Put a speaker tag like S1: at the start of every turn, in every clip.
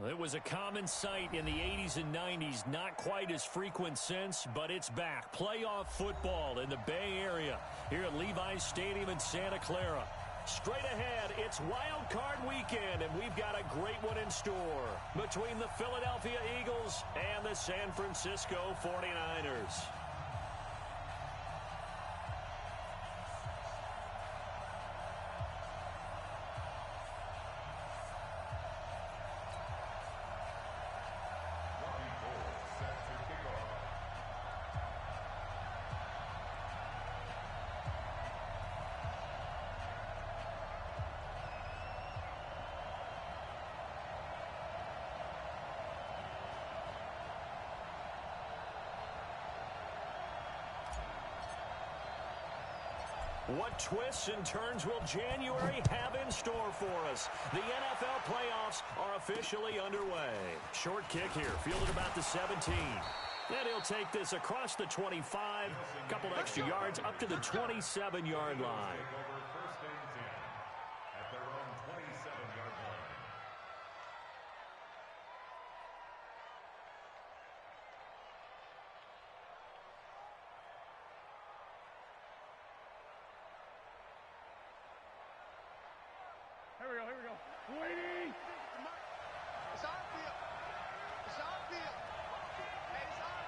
S1: It was a common sight in the 80s and 90s, not quite as frequent since, but it's back. Playoff football in the Bay Area here at Levi's Stadium in Santa Clara. Straight ahead, it's Wild Card Weekend, and we've got a great one in store between the Philadelphia Eagles and the San Francisco 49ers. What twists and turns will January have in store for us? The NFL playoffs are officially underway. Short kick here, fielded about the 17. And he'll take this across the 25, a couple extra yards up to the 27-yard line.
S2: Here we go. Waiting.
S3: It's on field. It's on field. It's on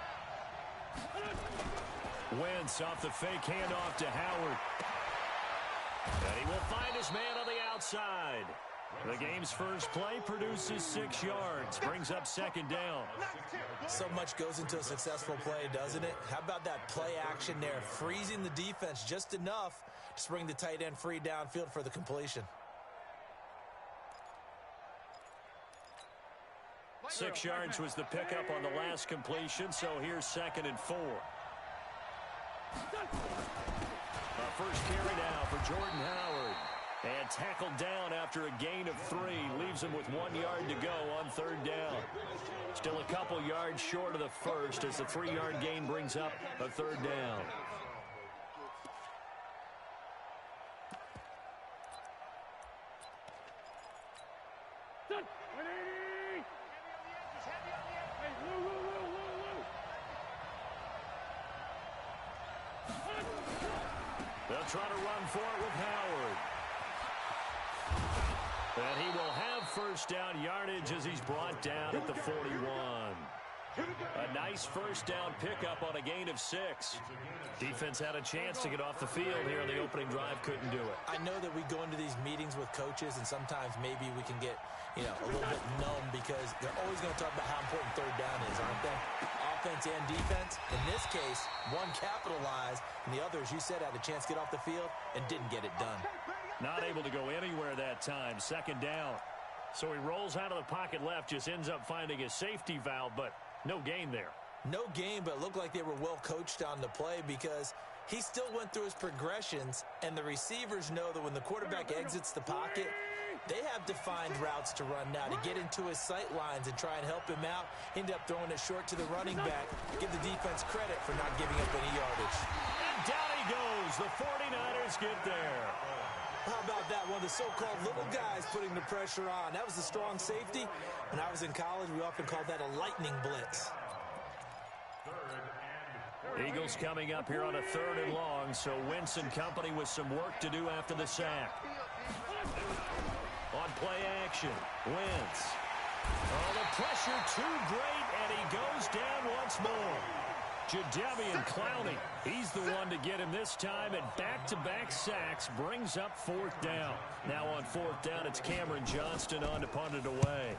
S3: out.
S1: Wentz off the fake handoff to Howard. And he will find his man on the outside. The game's first play produces 6 yards. Brings up second down.
S4: So much goes into a successful play, doesn't it? How about that play action there? Freezing the defense just enough to bring the tight end free downfield for the completion.
S1: 6 yards was the pickup on the last completion, so here's 2nd and 4. The first carry now for Jordan Howard. And tackled down after a gain of 3. Leaves him with 1 yard to go on 3rd down. Still a couple yards short of the first as the 3-yard gain brings up a 3rd down. They'll try to run for it with Howard. And he will have first down yardage as he's brought down at the 41. A nice first down pickup on a gain of 6. Defense had a chance to get off the field here on the opening drive, couldn't do it.
S4: I know that we go into these meetings with coaches, and sometimes maybe we can get, a little bit numb because they're always going to talk about how important 3rd down is, aren't they? Offense and defense. In this case, one capitalized, and the other, as you said, had a chance to get off the field and didn't get it done.
S1: Not able to go anywhere that time. 2nd down. So he rolls out of the pocket left, just ends up finding a safety valve, but no gain there.
S4: No gain, but it looked like they were well coached on the play because he still went through his progressions, and the receivers know that when the quarterback exits the pocket, they have defined routes to run now to get into his sight lines and try and help him out. End up throwing it short to the running back. Give the defense credit for not giving up any yardage.
S1: And down he goes. The 49ers get there.
S4: How about that? One of the so-called little guys putting the pressure on. That was the strong safety. When I was in college, we often called that a lightning blitz.
S1: Eagles coming up here on a 3rd and long, so Wentz and company with some work to do after the sack. On play action, Wentz. Oh, the pressure too great, and he goes down once more. Jadeveon Clowney, he's the one to get him this time, and back-to-back sacks brings up 4th down. Now on 4th down, it's Cameron Johnston on to punt it away.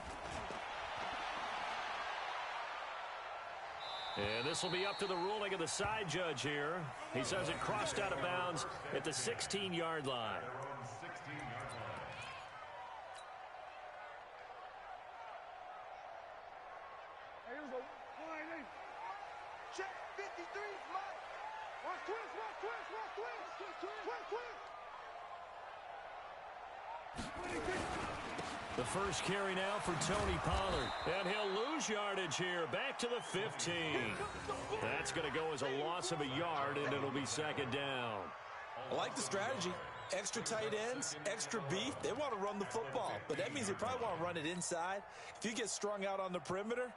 S1: And this will be up to the ruling of the side judge here. He says it crossed out of bounds at the 16-yard line.
S2: Here we go.
S3: Check 53, Mike. Watch twist.
S1: The first carry now for Tony Pollard. And he'll lose yardage here. Back to the 15. That's going to go as a loss of a yard, and it'll be 2nd down.
S4: I like the strategy. Extra tight ends, extra beef, they want to run the football. But that means they probably want to run it inside. If you get strung out on the perimeter,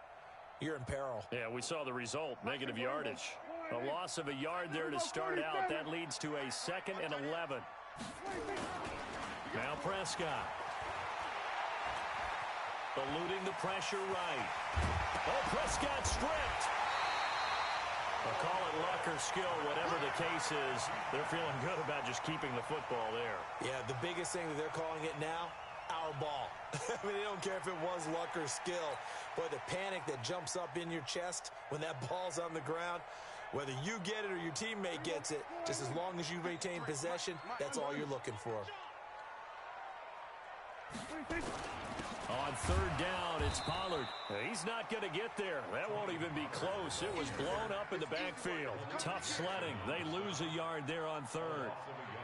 S4: you're in peril.
S1: Yeah, we saw the result, negative yardage. A loss of a yard there to start out. That leads to a 2nd and 11. Now Prescott. Eluding the pressure right. Oh, Prescott stripped. They'll call it luck or skill, whatever the case is. They're feeling good about just keeping the football there.
S4: Yeah, the biggest thing that they're calling it now, our ball. I mean, they don't care if it was luck or skill. Boy, the panic that jumps up in your chest when that ball's on the ground, whether you get it or your teammate gets it, just as long as you retain possession, that's all you're looking for.
S1: On 3rd down, it's Pollard. He's not going to get there. That won't even be close. It was blown up in the backfield. Tough sledding. They lose a yard there on 3rd.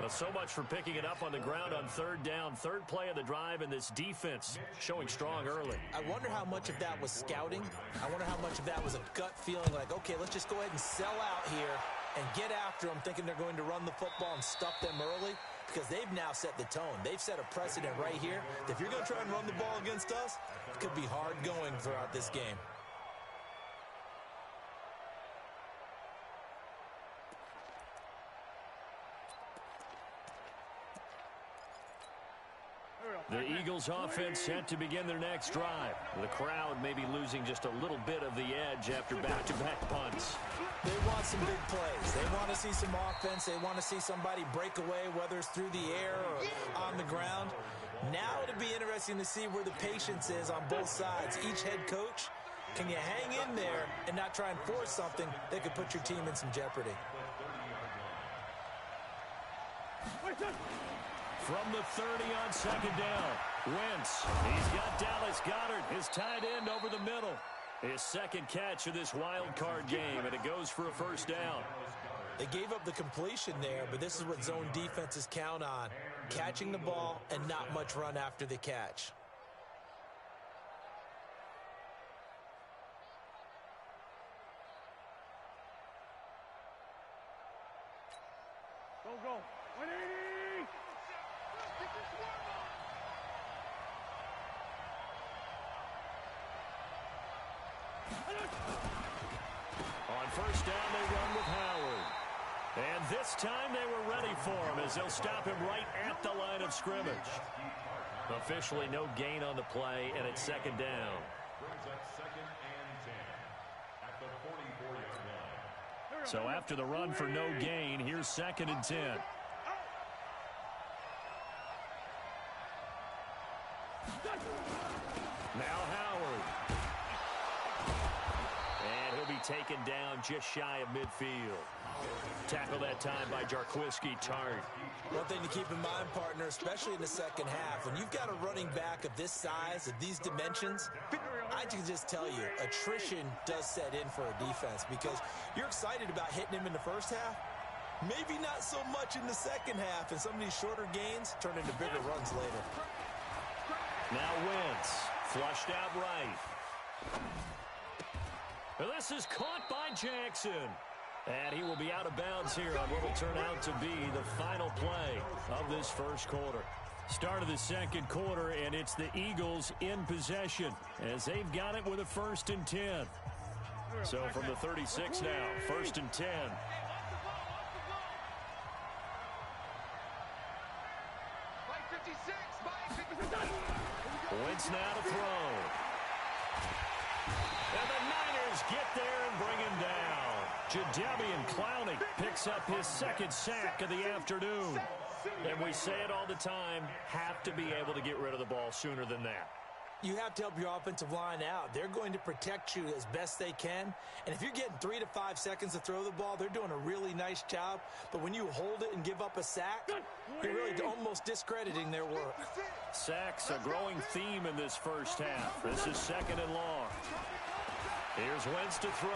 S1: Well, so much for picking it up on the ground on 3rd down. 3rd play of the drive, and this defense showing strong early.
S4: I wonder how much of that was scouting. I wonder how much of that was a gut feeling like, okay, let's just go ahead and sell out here and get after them, thinking they're going to run the football and stuff them early. Because they've now set the tone. They've set a precedent right here. If you're going to try and run the ball against us, it could be hard going throughout this game.
S1: The Eagles offense set to begin their next drive. The crowd may be losing just a little bit of the edge after back-to-back punts.
S4: They want some big plays. They want to see some offense. They want to see somebody break away, whether it's through the air or on the ground. Now it'll be interesting to see where the patience is on both sides. Each head coach, can you hang in there and not try and force something that could put your team in some jeopardy?
S1: From the 30 on 2nd down, Wentz. He's got Dallas Goedert, his tight end, over the middle. His 2nd catch of this wild card game, and it goes for a 1st down.
S4: They gave up the completion there, but this is what zone defenses count on. Catching the ball and not much run after the catch.
S2: Go. 180!
S1: On 1st down, they run with Howard. And this time they were ready for him as they'll stop him right at the line of scrimmage. Officially no gain on the play, and it's 2nd down. So after the run for no gain, here's 2nd and 10. Now Howard. And he'll be taken down just shy of midfield. Tackle that time by Jarquiski Tart.
S4: One thing to keep in mind, partner, especially in the second half, when you've got a running back of this size, of these dimensions, I can just tell you, attrition does set in for a defense because you're excited about hitting him in the first half. Maybe not so much in the second half, and some of these shorter gains turn into bigger runs later.
S1: Now Wentz, flushed out right. Well, this is caught by Jackson. And he will be out of bounds here on what will turn out to be the final play of this first quarter. Start of the second quarter, and it's the Eagles in possession as they've got it with a 1st and 10. So from the 36 now, 1st and 10. Wentz now to throw. And the Niners get there and bring him down. Jadeveon Clowney picks up his 2nd sack of the afternoon. And we say it all the time, have to be able to get rid of the ball sooner than that.
S4: You have to help your offensive line out. They're going to protect you as best they can. And if you're getting 3 to 5 seconds to throw the ball, they're doing a really nice job. But when you hold it and give up a sack, you're really almost discrediting their work.
S1: Sacks, a growing theme in this first half. This is 2nd and long. Here's Wentz to throw.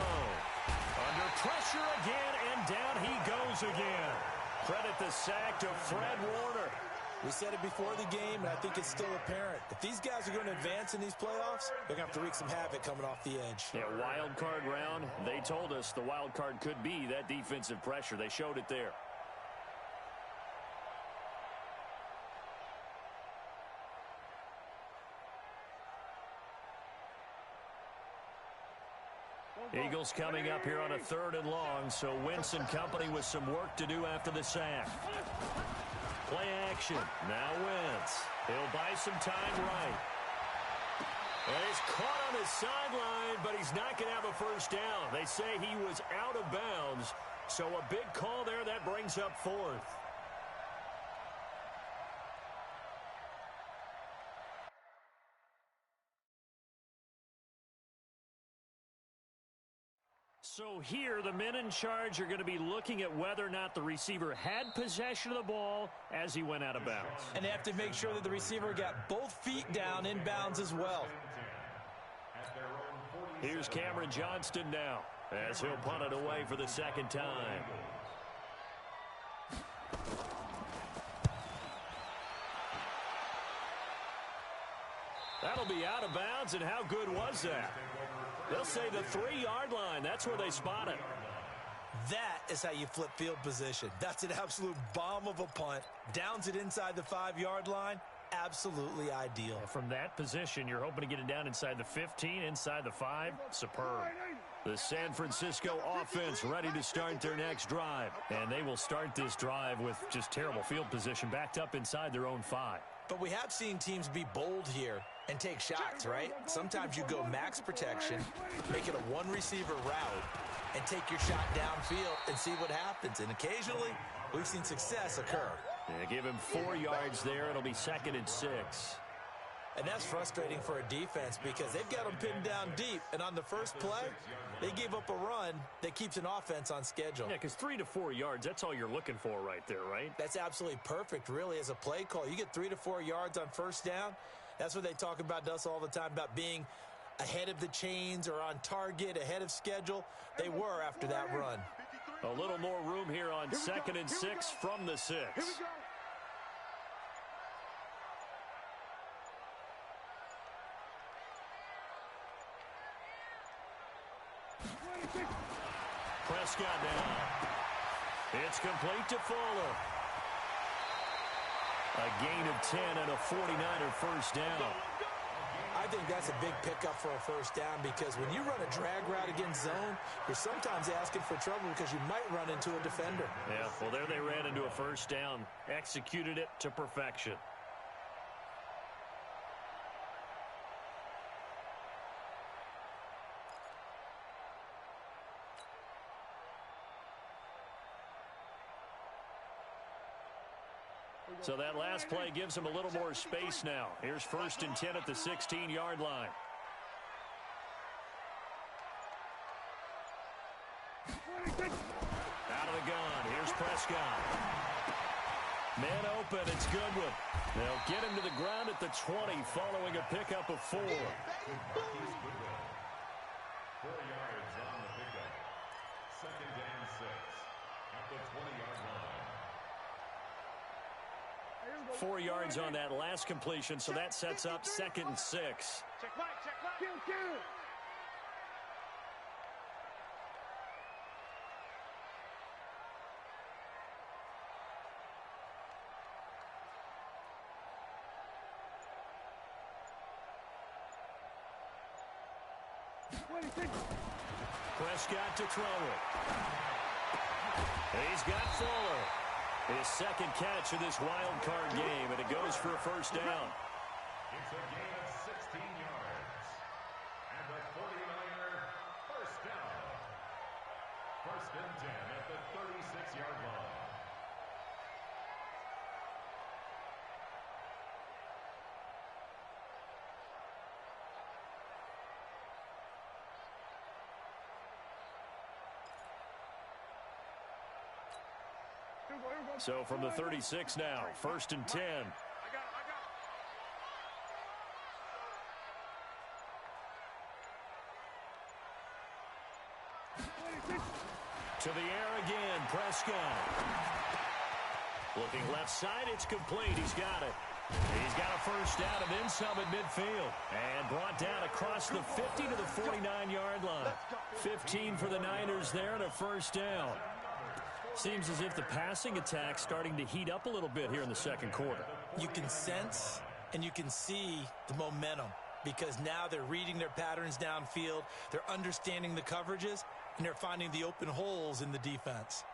S1: Under pressure again, and down he goes again. Credit the sack to Fred Warner.
S4: We said it before the game, and I think it's still apparent. If these guys are going to advance in these playoffs, they're going to have to wreak some havoc coming off the edge.
S1: Yeah, wild card round. They told us the wild card could be that defensive pressure. They showed it there. Bengals coming up here on a 3rd and long, so Wentz and company with some work to do after the sack. Play action. Now Wentz. He'll buy some time right. And he's caught on his sideline, but he's not going to have a first down. They say he was out of bounds, so a big call there that brings up 4th. So here, the men in charge are going to be looking at whether or not the receiver had possession of the ball as he went out of bounds.
S4: And they have to make sure that the receiver got both feet down in bounds as well.
S1: Here's Cameron Johnston now as he'll punt it away for the 2nd time. That'll be out of bounds, and how good was that? They'll say the 3-yard line. That's where they spot it.
S4: That is how you flip field position. That's an absolute bomb of a punt. Downs it inside the 5-yard line. Absolutely ideal.
S1: From that position, you're hoping to get it down inside the 15, inside the 5. Superb. The San Francisco offense ready to start their next drive. And they will start this drive with just terrible field position backed up inside their own 5.
S4: But we have seen teams be bold here and take shots, right? Sometimes you go max protection, make it a 1-receiver route, and take your shot downfield and see what happens. And occasionally, we've seen success occur.
S1: Yeah, give him 4 yards there. It'll be 2nd and 6.
S4: And that's frustrating for a defense because they've got them pinned down deep. And on the first play, they gave up a run that keeps an offense on schedule.
S1: Yeah, because 3 to 4 yards, that's all you're looking for right there, right?
S4: That's absolutely perfect, really, as a play call. You get 3 to 4 yards on first down. That's what they talk about us all the time, about being ahead of the chains or on target, ahead of schedule. They were after that run.
S1: A little more room here on 2nd and 6 from the 6. Prescott now. It's complete to Fuller. A gain of 10 and a 49er first down.
S4: I think that's a big pickup for a first down because when you run a drag route against zone, you're sometimes asking for trouble because you might run into a defender.
S1: Yeah, well, there they ran into a first down. Executed it to perfection. So that last play gives him a little more space now. Here's 1st and 10 at the 16-yard line. Out of the gun. Here's Prescott. Man open. It's Goodwin. They'll get him to the ground at the 20 following a pickup of 4.
S3: 4 yards on the pickup. 2nd and 6 at the 20-yard line.
S1: 4 yards on that last completion, so that sets up 2nd and 6.
S2: Check right, check right. Kill.
S1: Prescott to throw it. He's got Fuller. His 2nd catch of this wild card game, and it goes for a first down.
S3: It's a gain of 16 yards. And the 49er first down. 1st and 10 at the 36-yard line.
S1: So from the 36 now, 1st and 10.
S2: I got it.
S1: To the air again, Prescott. Looking left side, it's complete. He's got it. He's got a first down and then some at midfield. And brought down across the 50 to the 49-yard line. 15 for the Niners there and a first down. Seems as if the passing attack's starting to heat up a little bit here in the 2nd quarter.
S4: You can sense and you can see the momentum because now they're reading their patterns downfield. They're understanding the coverages, And they're finding the open holes in the defense.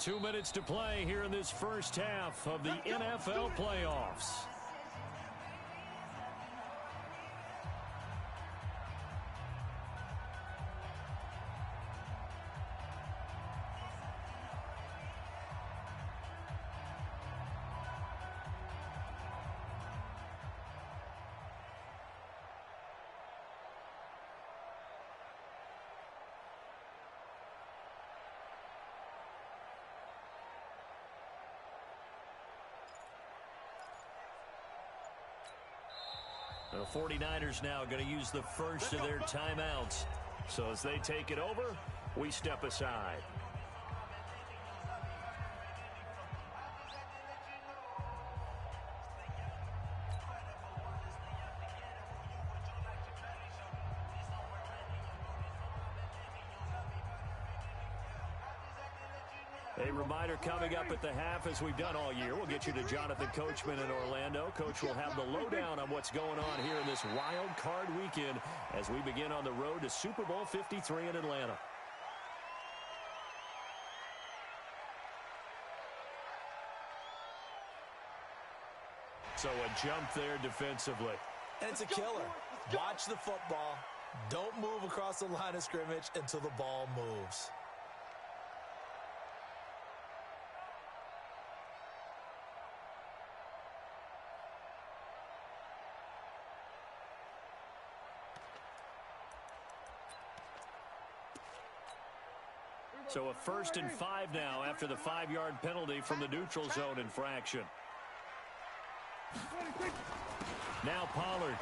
S1: Two minutes to play here in this first half of the NFL playoffs. The 49ers now going to use the first of their timeouts. So as they take it over, we step aside. A reminder coming up at the half, as we've done all year. We'll get you to Jonathan Coachman in Orlando. Coach will have the lowdown on what's going on here in this wild card weekend as we begin on the road to Super Bowl 53 in Atlanta. So a jump there defensively.
S4: And it's a killer. Watch the football. Don't move across the line of scrimmage until the ball moves.
S1: So a 1st and 5 now after the 5-yard penalty from the neutral zone infraction. Now Pollard.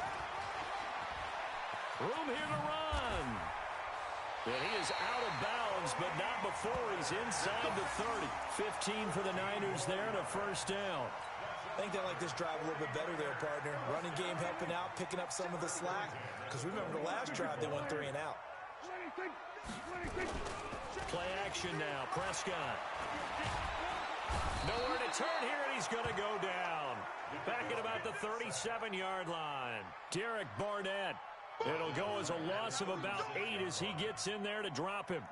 S1: Room here to run. And he is out of bounds, but not before he's inside the 30. 15 for the Niners there and a first down.
S4: I think they like this drive a little bit better there, partner. Running game helping out, picking up some of the slack. Because remember the last drive they went 3 and out.
S1: Play action now. Prescott. Nowhere to turn here, and he's going to go down. Back at about the 37-yard line. Derek Barnett. It'll go as a loss of about 8 as he gets in there to drop him.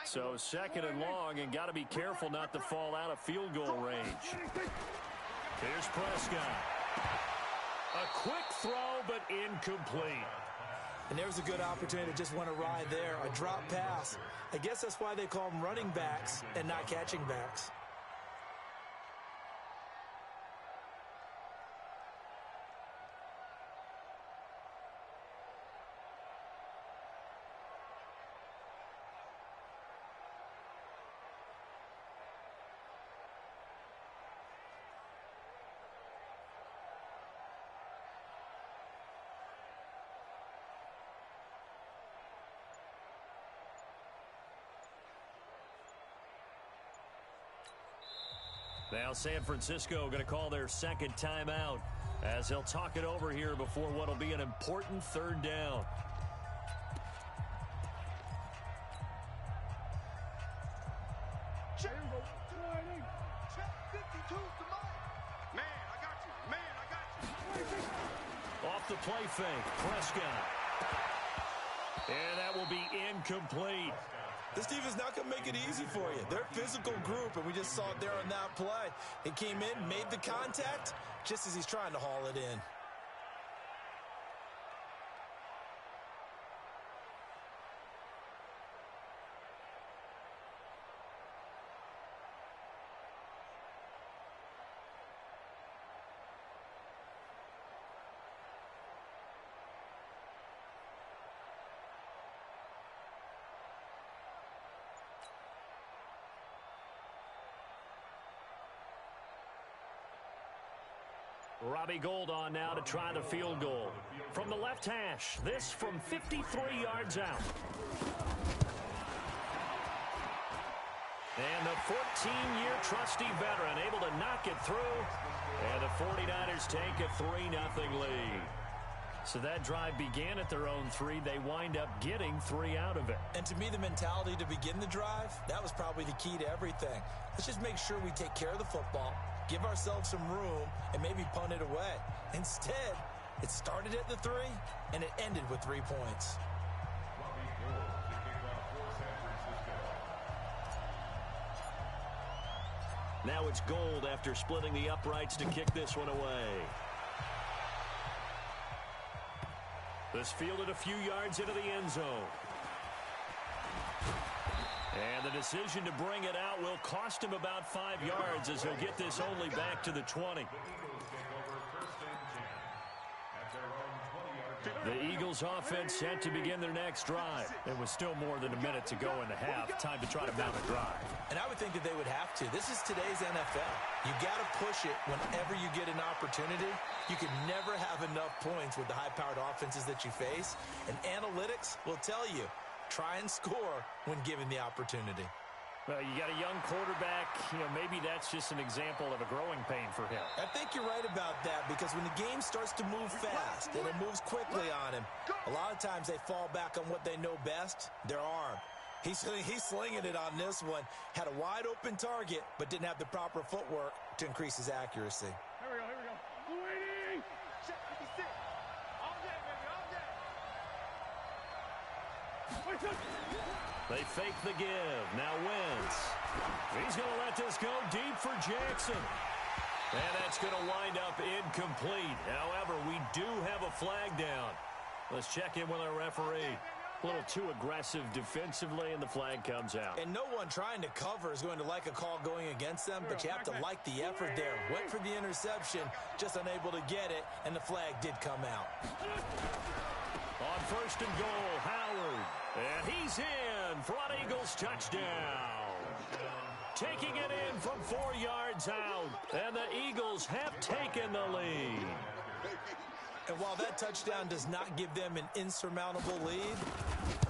S1: So 2nd and long, and got to be careful not to fall out of field goal range. Here's Prescott. A quick throw, but incomplete.
S4: And there's a good opportunity to just want to ride there. A drop pass. I guess that's why they call them running backs and not catching backs.
S1: Now San Francisco going to call their 2nd timeout as they'll talk it over here before what will be an important 3rd down. Off the play fake, Prescott. And that will be incomplete.
S4: This defense not going to make it easy for you. They're a physical group, and we just saw it there on that play. He came in, made the contact, just as he's trying to haul it in.
S1: Robbie Gould on now to try the field goal. From the left hash, this from 53 yards out. And the 14-year trusty veteran able to knock it through. And the 49ers take a 3-0 lead. So that drive began at their own 3. They wind up getting 3 out of it.
S4: And to me, the mentality to begin the drive, that was probably the key to everything. Let's just make sure we take care of the football, give ourselves some room, and maybe punt it away. Instead, it started at the 3, and it ended with 3 points.
S1: Now it's Gold after splitting the uprights to kick this one away. This fielded a few yards into the end zone. And the decision to bring it out will cost him about 5 yards as he'll get this only back to the 20. The Eagles offense set to begin their next drive. It was still more than a minute to go in the half. Time to try to mount a drive.
S4: And I would think that they would have to. This is today's NFL. You got to push it whenever you get an opportunity. You can never have enough points with the high-powered offenses that you face. And analytics will tell you, try and score when given the opportunity.
S1: Well, you got a young quarterback. Maybe that's just an example of a growing pain for him.
S4: I think you're right about that because when the game starts to move fast and it moves quickly on him, a lot of times they fall back on what they know best, their arm. He's slinging it on this one. Had a wide-open target, but didn't have the proper footwork to increase his accuracy.
S2: Here we go. Waiting. Sit. All day, baby, all day.
S1: They fake the give. Now Wentz. He's going to let this go deep for Jackson. And that's going to wind up incomplete. However, we do have a flag down. Let's check in with our referee. A little too aggressive defensively, and the flag comes out.
S4: And no one trying to cover is going to like a call going against them, but you have to like the effort there. Went for the interception, just unable to get it, and the flag did come out.
S1: On 1st and goal, Howard. And he's in for an Eagles touchdown. Taking it in from 4 yards out. And the Eagles have taken the lead.
S4: And while that touchdown does not give them an insurmountable lead,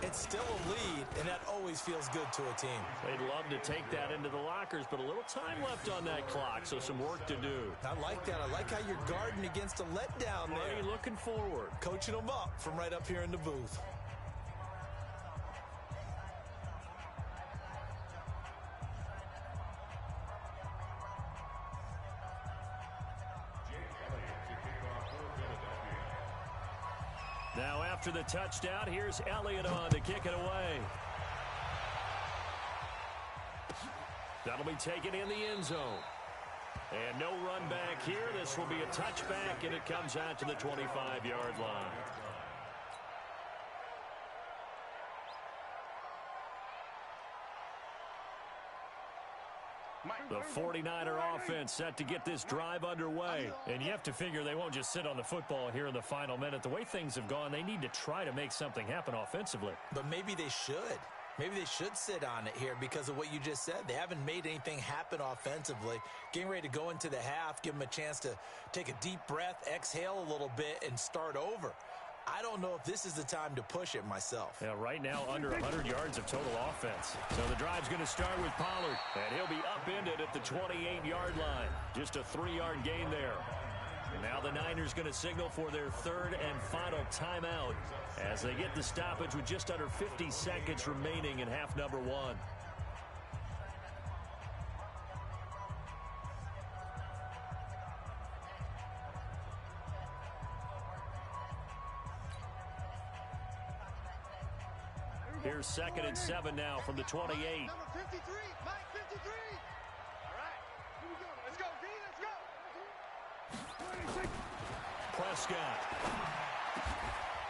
S4: it's still a lead, and that always feels good to a team.
S1: They'd love to take that into the lockers, but a little time left on that clock, so some work to do.
S4: I like that. I like how you're guarding against a letdown there.
S1: Already looking forward.
S4: Coaching them up from right up here in the booth.
S1: Now after the touchdown, here's Elliott on to kick it away. That'll be taken in the end zone. And no run back here. This will be a touchback, and it comes out to the 25-yard line. The 49er offense set to get this drive underway. And you have to figure they won't just sit on the football here in the final minute. The way things have gone, they need to try to make something happen offensively.
S4: But maybe they should. Maybe they should sit on it here because of what you just said. They haven't made anything happen offensively. Getting ready to go into the half, give them a chance to take a deep breath, exhale a little bit, and start over. I don't know if this is the time to push it myself.
S1: Yeah, right now under 100 yards of total offense. So the drive's going to start with Pollard, and he'll be upended at the 28-yard line. Just a 3-yard gain there. And now the Niners going to signal for their 3rd and final timeout as they get the stoppage with just under 50 seconds remaining in half number 1. Here's 2nd and 7 now from the 28.
S2: Number 53, Mike 53. All right, here we go. Let's go, D, let's go.
S1: Prescott.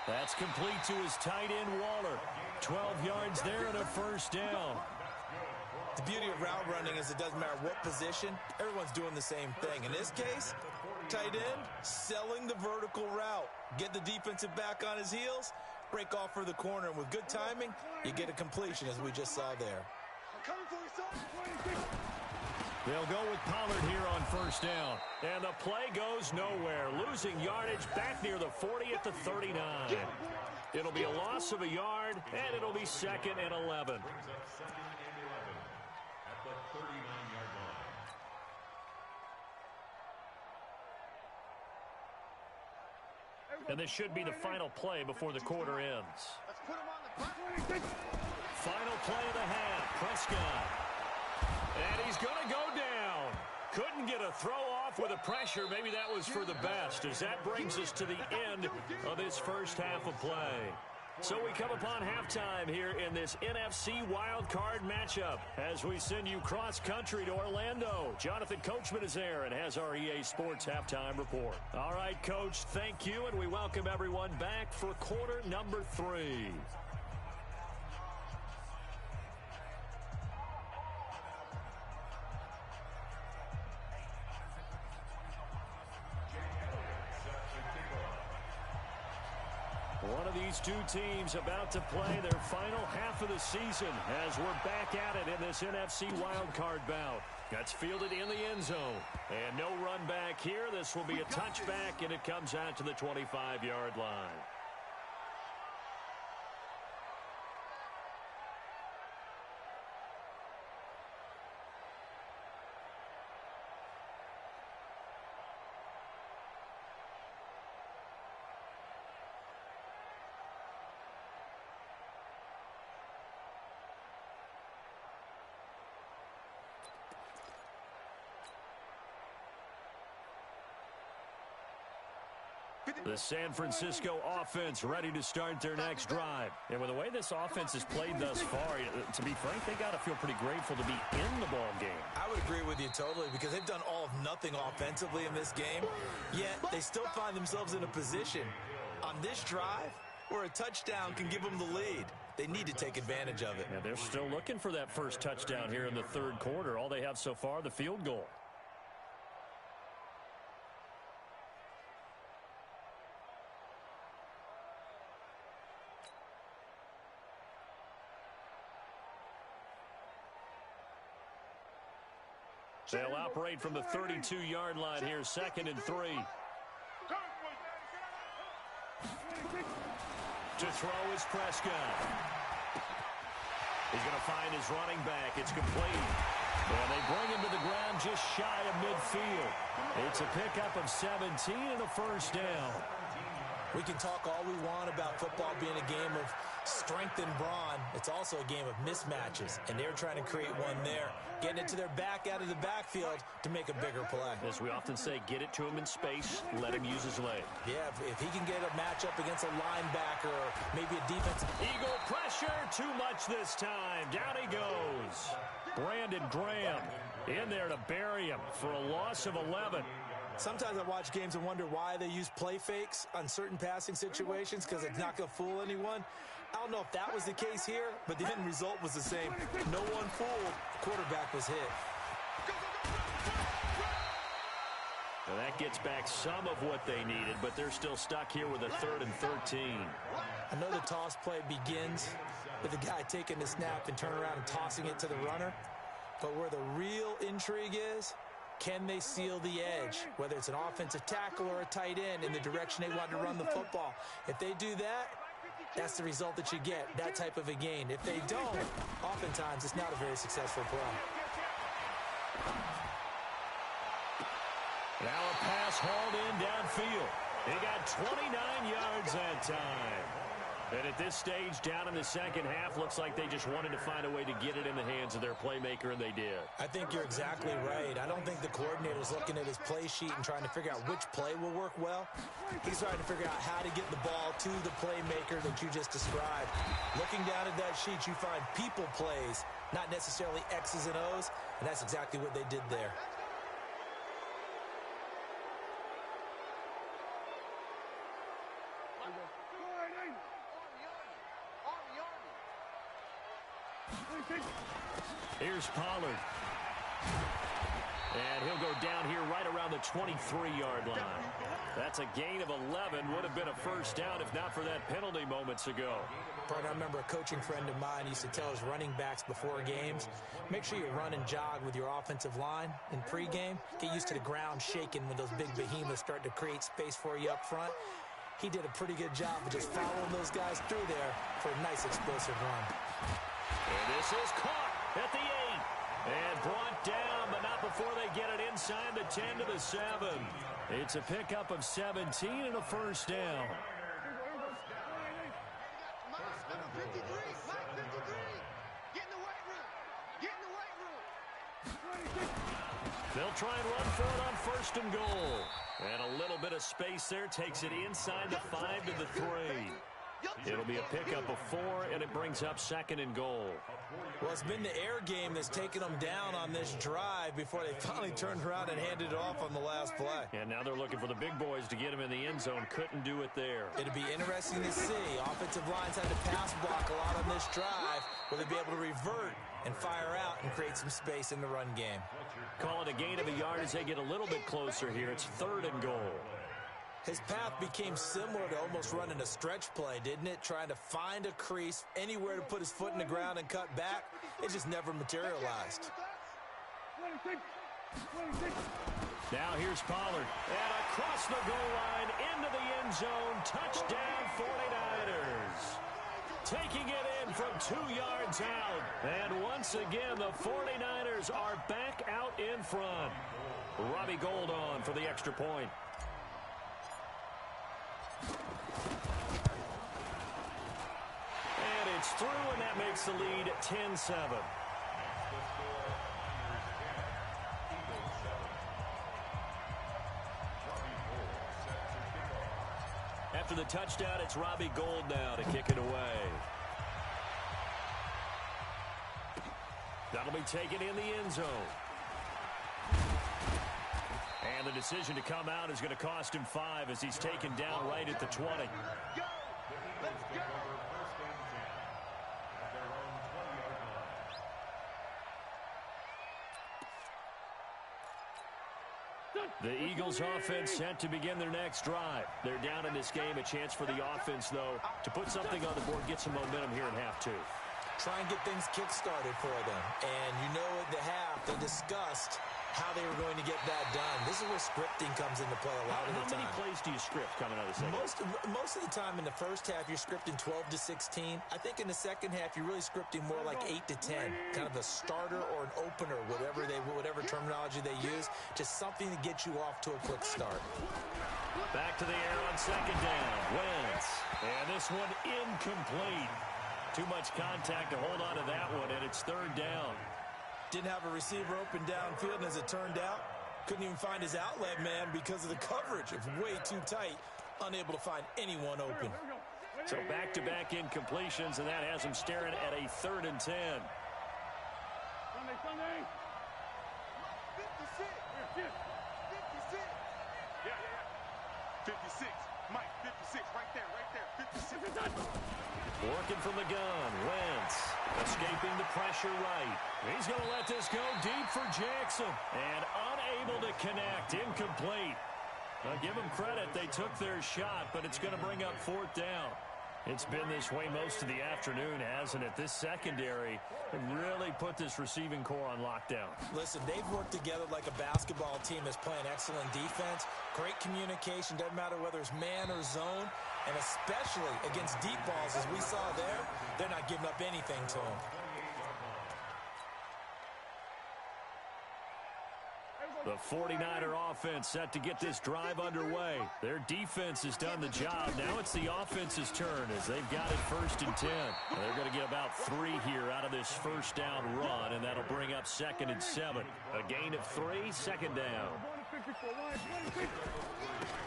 S1: That's complete to his tight end, Waller. 12 yards there and a first down.
S4: The beauty of route running is it doesn't matter what position, everyone's doing the same thing. In this case, tight end, selling the vertical route. Get the defensive back on his heels, break off for the corner, and with good timing, you get a completion as we just saw there.
S2: I'm coming for you, son.
S1: They'll go with Pollard here on first down. And the play goes nowhere. Losing yardage back near the 40 at the 39. It'll be a loss of a yard, and it'll be 2nd and 11. And this should be the final play before the quarter ends.
S2: Let's put him on the front.
S1: Final play of the half. Prescott. And he's going to go down. Couldn't get a throw off with the pressure. Maybe that was for the best, as that brings us to the end of this first half of play. So we come upon halftime here in this NFC wildcard matchup as we send you cross-country to Orlando. Jonathan Coachman is there and has our EA Sports halftime report. All right, Coach, thank you, and we welcome everyone back for quarter number 3. One of these two teams about to play their final half of the season as we're back at it in this NFC wildcard bout. That's fielded in the end zone. And no run back here. This will be a touchback, and it comes out to the 25-yard line. The San Francisco offense ready to start their next drive. And with the way this offense has played thus far, to be frank, they got to feel pretty grateful to be in the ball game.
S4: I would agree with you totally, because they've done all of nothing offensively in this game, yet they still find themselves in a position on this drive where a touchdown can give them the lead. They need to take advantage of it.
S1: Yeah, they're still looking for that first touchdown here in the third quarter. All they have so far, the field goal. They'll operate from the 32-yard line here, 2nd and 3. To throw is Prescott. He's going to find his running back. It's complete. And they bring him to the ground just shy of midfield. It's a pickup of 17 and a first down.
S4: We can talk all we want about football being a game of strength and brawn. It's also a game of mismatches, and they're trying to create one there, getting it to their back out of the backfield to make a bigger play.
S1: As we often say, get it to him in space, let him use his leg.
S4: Yeah, if he can get a matchup against a linebacker or maybe a defensive...
S1: Eagle pressure, too much this time. Down he goes. Brandon Graham in there to bury him for a loss of 11.
S4: Sometimes I watch games and wonder why they use play fakes on certain passing situations, because it's not going to fool anyone. I don't know if that was the case here, but the end result was the same. No one fooled. The quarterback was hit.
S1: Now that gets back some of what they needed, but they're still stuck here with a 3rd and 13.
S4: I know the toss play begins with the guy taking the snap and turning around and tossing it to the runner, but where the real intrigue is, can they seal the edge, whether it's an offensive tackle or a tight end, in the direction they want to run the football? If they do that, that's the result that you get, that type of a gain. If they don't, oftentimes it's not a very successful play.
S1: Now a pass hauled in downfield. He got 29 yards that time. And at this stage, down in the second half, looks like they just wanted to find a way to get it in the hands of their playmaker, and they did.
S4: I think you're exactly right. I don't think the coordinator's looking at his play sheet and trying to figure out which play will work well. He's trying to figure out how to get the ball to the playmaker that you just described. Looking down at that sheet, you find people plays, not necessarily X's and O's, and that's exactly what they did there.
S1: Here's Pollard. And he'll go down here right around the 23-yard line. That's a gain of 11. Would have been a first down if not for that penalty moments ago.
S4: Partner, I remember a coaching friend of mine used to tell his running backs before games, make sure you run and jog with your offensive line in pregame. Get used to the ground shaking when those big behemoths start to create space for you up front. He did a pretty good job of just following those guys through there for a nice explosive run.
S1: And this is caught at the 8. And brought down, but not before they get it inside the 10 to the 7. It's a pickup of 17 and a first down.
S2: Mike, number 53. Mike, 53. Get in the weight room. Get in the weight room.
S1: They'll try and run for it on first and goal. And a little bit of space there takes it inside the 5 to the 3. It'll be a pickup of 4, and it brings up second and goal.
S4: Well, it's been the air game that's taken them down on this drive before they finally turned around and handed it off on the last play.
S1: And now they're looking for the big boys to get him in the end zone. Couldn't do it there.
S4: It'll be interesting to see. Offensive lines had to pass block a lot on this drive. Will they be able to revert and fire out and create some space in the run game?
S1: Call it a gain of a yard as they get a little bit closer here. It's third and goal.
S4: His path became similar to almost running a stretch play, didn't it? Trying to find a crease, anywhere to put his foot in the ground and cut back. It just never materialized.
S1: Now here's Pollard. And across the goal line, into the end zone. Touchdown 49ers. Taking it in from 2 yards out. And once again, the 49ers are back out in front. Robbie Gould on for the extra point. And it's through, and that makes the lead 10-7. After the touchdown, it's Robbie Gould now to kick it away. That'll be taken in the end zone. And the decision to come out is going to cost him 5 as he's taken down right at the 20.
S2: Let's go.
S1: The Eagles offense set to begin their next drive. They're down in this game. A chance for the offense, though, to put something on the board, get some momentum here in half 2.
S4: Try and get things kick-started for them. And you know at the half, they discussed how they were going to get that done. This is where scripting comes into play a lot of the time.
S1: How many plays do you script coming out of the second?
S4: Most of the time in the first half, you're scripting 12 to 16. I think in the second half, you're really scripting more like 8 to 10. Kind of a starter or an opener, whatever terminology they use. Just something to get you off to a quick start.
S1: Back to the air on second down. Wentz. And this one incomplete. Too much contact to hold on to that one, and it's third down.
S4: Didn't have a receiver open downfield, and as it turned out, couldn't even find his outlet man because of the coverage. It's way too tight, unable to find anyone open.
S1: So back-to-back incompletions, and that has him staring at a 3rd and 10.
S2: Sunday. 56. 56. Yeah. 56. Mike, 56. Right there. 56.
S1: Working from the gun. Wentz escaping the pressure right. He's going to let this go deep for Jackson. And unable to connect. Incomplete. I'll give them credit. They took their shot, but it's going to bring up 4th down. It's been this way most of the afternoon, hasn't it? This secondary really put this receiving core on lockdown.
S4: Listen, they've worked together like a basketball team that's playing excellent defense. Great communication. Doesn't matter whether it's man or zone. And especially against deep balls, as we saw there, they're not giving up anything to them.
S1: The 49er offense set to get this drive underway. Their defense has done the job. Now it's the offense's turn as they've got it 1st and 10. They're going to get about 3 here out of this first down run, and that'll bring up 2nd and 7. A gain of 3, 2nd down.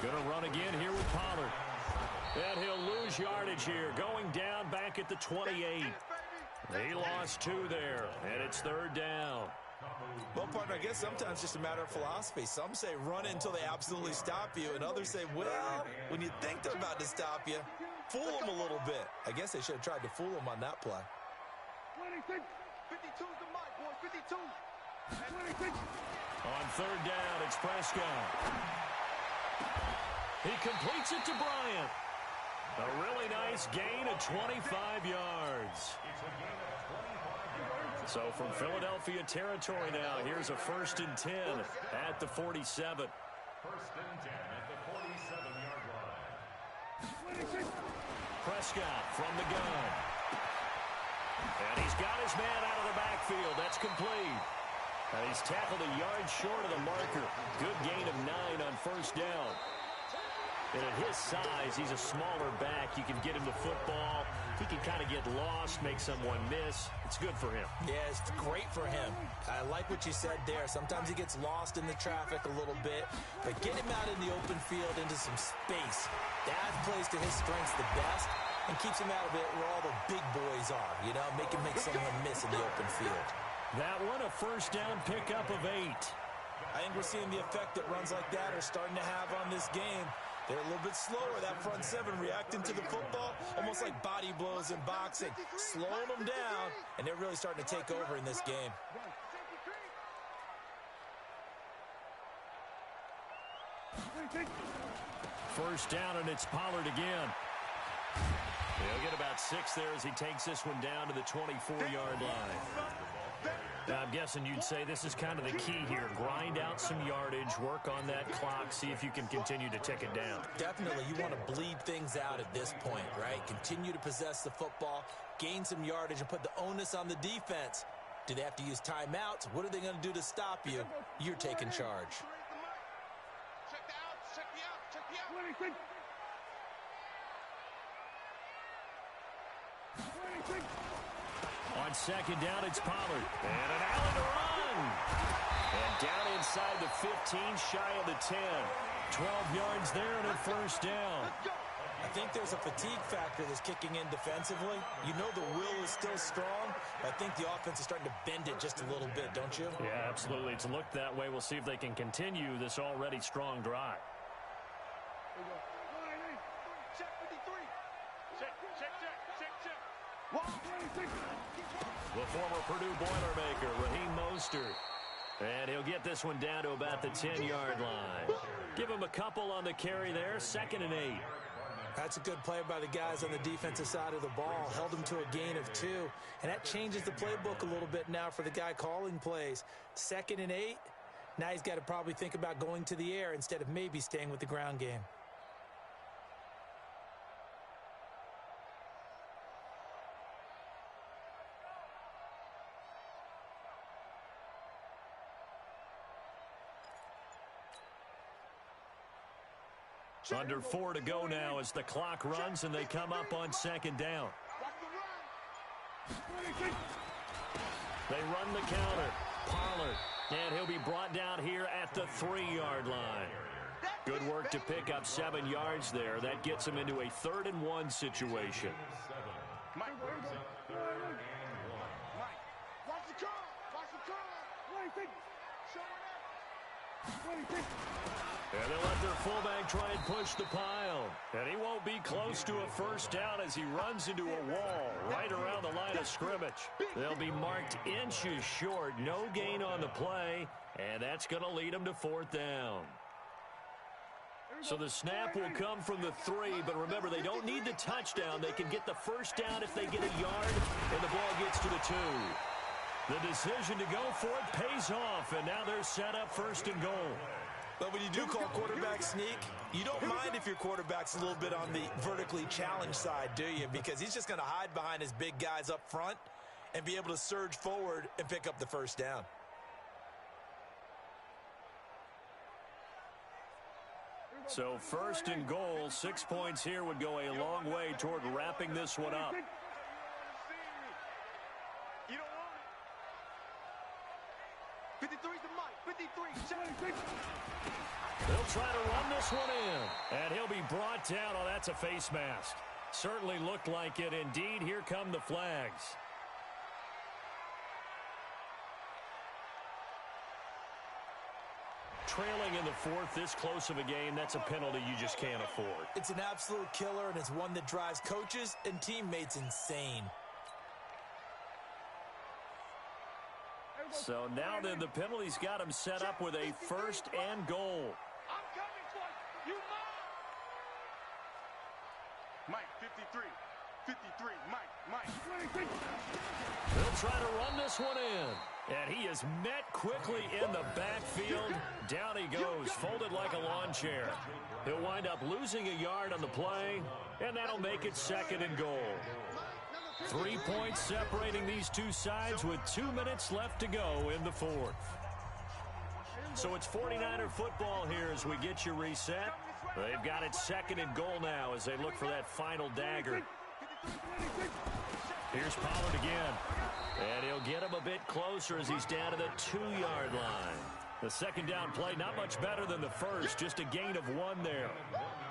S1: Going to run again here with Pollard. And he'll lose yardage here, going down back at the 28. He lost 2 there, and it's 3rd down.
S4: Well, partner, I guess sometimes it's just a matter of philosophy. Some say run until they absolutely stop you, and others say, well, when you think they're about to stop you, fool them a little bit. I guess they should have tried to fool them on that play.
S2: 52's the mic, boy. 52.
S1: On 3rd down, it's Prescott. He completes it to Bryant. A really nice gain of 25 yards. So from Philadelphia territory now, here's a 1st and 10 at the 47.
S3: 1st and 10 at the 47-yard line.
S1: Prescott from the gun. And he's got his man out of the backfield. That's complete. He's tackled a yard short of the marker. Good gain of 9 on first down. And at his size, he's a smaller back. You can get him the football. He can kind of get lost, make someone miss. It's good for him.
S4: Yeah, it's great for him. I like what you said there. Sometimes he gets lost in the traffic a little bit, but get him out in the open field into some space. That plays to his strengths the best and keeps him out of it where all the big boys are, you know, make someone miss in the open field.
S1: That one, a first down pickup of 8.
S4: I think we're seeing the effect that runs like that are starting to have on this game. They're a little bit slower, that front seven, reacting to the football, almost like body blows in boxing, slowing them down, and they're really starting to take over in this game.
S1: First down, and it's Pollard again. He'll get about 6 there as he takes this one down to the 24-yard line. Now, I'm guessing you'd say this is kind of the key here. Grind out some yardage, work on that clock, see if you can continue to tick it down.
S4: Definitely. You want to bleed things out at this point, right? Continue to possess the football, gain some yardage, and put the onus on the defense. Do they have to use timeouts? What are they going to do to stop you? You're taking charge.
S2: Check the outs, check the outs, check the outs.
S1: On second down, it's Pollard. And an alley to run. And down inside the 15, shy of the 10. 12 yards there and a first down.
S4: I think there's a fatigue factor that's kicking in defensively. You know the will is still strong, but I think the offense is starting to bend it just a little bit, don't you?
S1: Yeah, absolutely. It's looked that way. We'll see if they can continue this already strong drive.
S2: Check 53. Check.
S1: The former Purdue Boilermaker, Raheem Mostert. And he'll get this one down to about the 10-yard line. Give him a couple on the carry there, 2nd and 8.
S4: That's a good play by the guys on the defensive side of the ball. Held him to a gain of 2. And that changes the playbook a little bit now for the guy calling plays. 2nd and 8. Now he's got to probably think about going to the air instead of maybe staying with the ground game.
S1: Under 4 to go now as the clock runs and they come up on 2nd down. They run the counter. Pollard. And he'll be brought down here at the 3-yard line. Good work to pick up 7 yards there. That gets him into a 3rd and 1 situation.
S2: Mike, watch the curl.
S1: And they'll let their fullback try and push the pile. And he won't be close to a first down as he runs into a wall right around the line of scrimmage. They'll be marked inches short. No gain on the play. And that's going to lead them to 4th down. So the snap will come from the 3, but remember, they don't need the touchdown. They can get the first down if they get a yard, and the ball gets to the 2. The decision to go for it pays off, and now they're set up 1st and goal.
S4: But when you do call quarterback sneak, you don't mind if your quarterback's a little bit on the vertically challenged side, do you? Because he's just going to hide behind his big guys up front and be able to surge forward and pick up the first down.
S1: So 1st and goal, 6 points here would go a long way toward wrapping this one up.
S2: You don't want it. 53's the mic. 53.
S1: They'll try to run this one in. And he'll be brought down. Oh, that's a face mask. Certainly looked like it. Indeed, here come the flags. Trailing in the 4th, this close of a game, that's a penalty you just can't afford.
S4: It's an absolute killer, and it's one that drives coaches and teammates insane.
S1: So now then, the penalty's got him set up with a 1st and goal.
S2: I'm coming for you. You Mike, 53. 53, Mike.
S1: They'll try to run this one in. And he is met quickly in the backfield. Down he goes, folded like a lawn chair. He'll wind up losing a yard on the play, and that'll make it 2nd and goal. 3 points separating these two sides with 2 minutes left to go in the fourth. So it's 49er football here as we get you reset. They've got it second and goal now as they look for that final dagger. Here's Pollard again. And he'll get him a bit closer as he's down to the 2-yard line. The second down play, not much better than the first, just a gain of 1 there.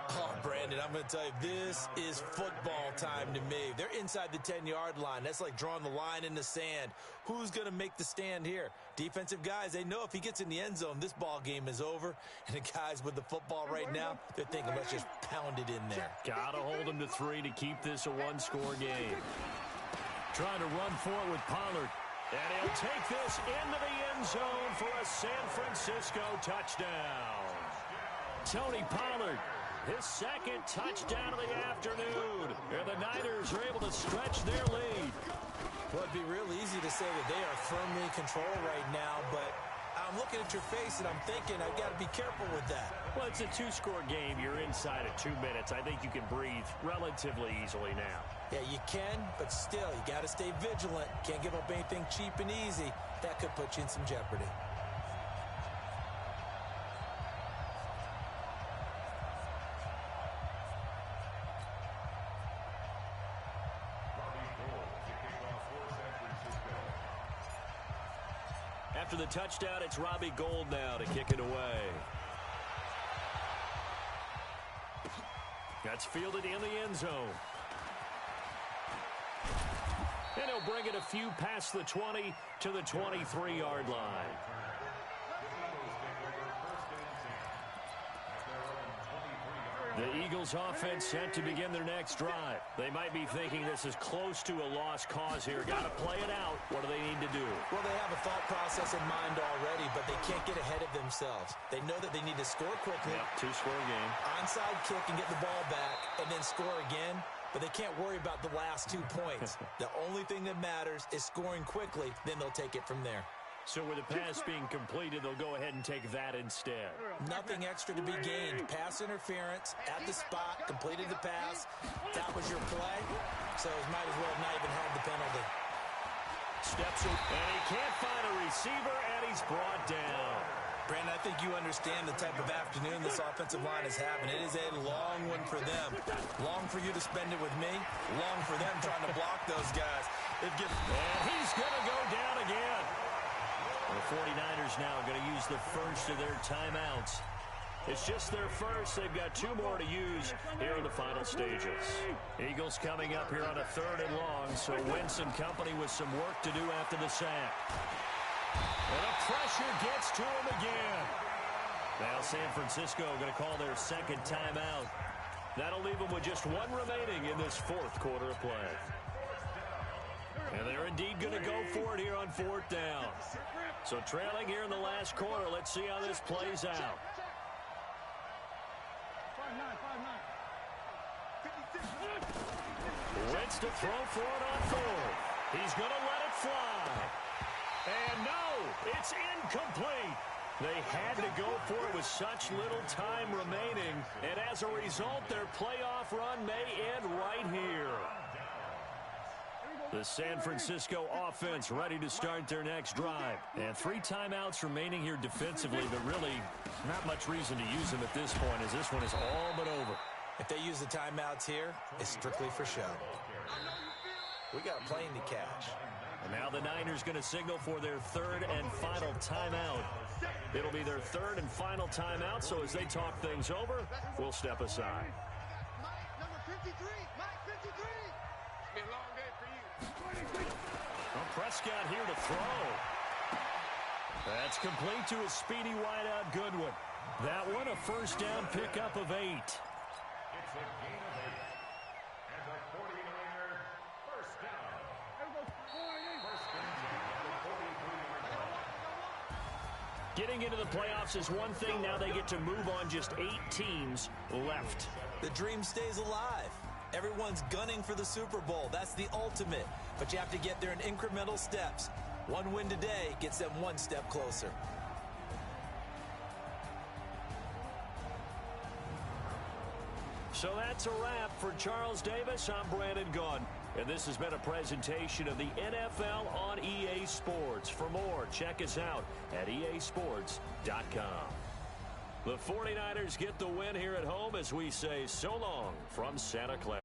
S4: Oh, Brandon, I'm going to tell you, this is football time to me. They're inside the 10-yard line. That's like drawing the line in the sand. Who's going to make the stand here? Defensive guys, they know if he gets in the end zone, this ball game is over. And the guys with the football right now, they're thinking, let's just pound it in there.
S1: Got to hold him to 3 to keep this a one-score game. Trying to run for it with Pollard. And he'll take this into the end zone for a San Francisco touchdown. Tony Pollard, his second touchdown of the afternoon. And the Niners are able to stretch their lead.
S4: Well, it'd be real easy to say that they are firmly in control right now, but I'm looking at your face and I'm thinking I've got to be careful with that.
S1: Well, it's a 2-score game. You're inside of 2 minutes. I think you can breathe relatively easily now.
S4: Yeah, you can, but still, you got to stay vigilant. Can't give up anything cheap and easy. That could put you in some jeopardy.
S1: After the touchdown, it's Robbie Gould now to kick it away. That's fielded in the end zone. And he'll bring it a few past the 20 to the 23-yard line. The Eagles offense set to begin their next drive. They might be thinking this is close to a lost cause here. Got to play it out. What do they need to do?
S4: Well, they have a thought process in mind already, but they can't get ahead of themselves. They know that they need to score quickly.
S1: Yep, 2-score game.
S4: Onside kick and get the ball back and then score again. But they can't worry about the last 2 points. The only thing that matters is scoring quickly. Then they'll take it from there.
S1: So with the pass being completed, they'll go ahead and take that instead.
S4: Nothing extra to be gained. Pass interference at the spot, completed the pass. That was your play. So he might as well have not even had the penalty.
S1: Steps in, and he can't find a receiver, and he's brought down.
S4: Brandon, I think you understand the type of afternoon this offensive line is having. It is a long one for them. Long for you to spend it with me. Long for them trying to block those guys.
S1: And he's going to go down again. The 49ers now going to use the first of their timeouts. It's just their first. They've got 2 more to use here in the final stages. Eagles coming up here on a 3rd and long, so Wentz and company with some work to do after the sack. And the pressure gets to him again. Now San Francisco going to call their second timeout. That'll leave them with just 1 remaining in this 4th quarter of play. And they're indeed going to go for it here on 4th down. So trailing here in the last quarter, let's see how this plays out. 5-9. Wentz to throw for it on 4th. He's going to let it fly. And no, it's incomplete. They had to go for it with such little time remaining. And as a result, their playoff run may end right here. The San Francisco offense ready to start their next drive. And 3 timeouts remaining here defensively, but really not much reason to use them at this point as this one is all but over.
S4: If they use the timeouts here, it's strictly for show. We got a plane to catch.
S1: And now the Niners going to signal for their 3rd and final timeout. It'll be their 3rd and final timeout, so as they talk things over, we'll step aside.
S2: Mike, number 53. Mike, 53. It's been a long day for you.
S1: Well, Prescott here to throw. That's complete to a speedy wideout Goodwin. That one a first down pickup of 8.
S3: It's a gain of 8. And the 49er first down. First and 10 at the 43-yard line.
S1: Getting into the playoffs is one thing. Now they get to move on. Just 8 teams left.
S4: The dream stays alive. Everyone's gunning for the Super Bowl. That's the ultimate. But you have to get there in incremental steps. 1 win today gets them 1 step closer.
S1: So that's a wrap. For Charles Davis, I'm Brandon Gunn. And this has been a presentation of the NFL on EA Sports. For more, check us out at easports.com. The 49ers get the win here at home as we say so long from Santa Clara.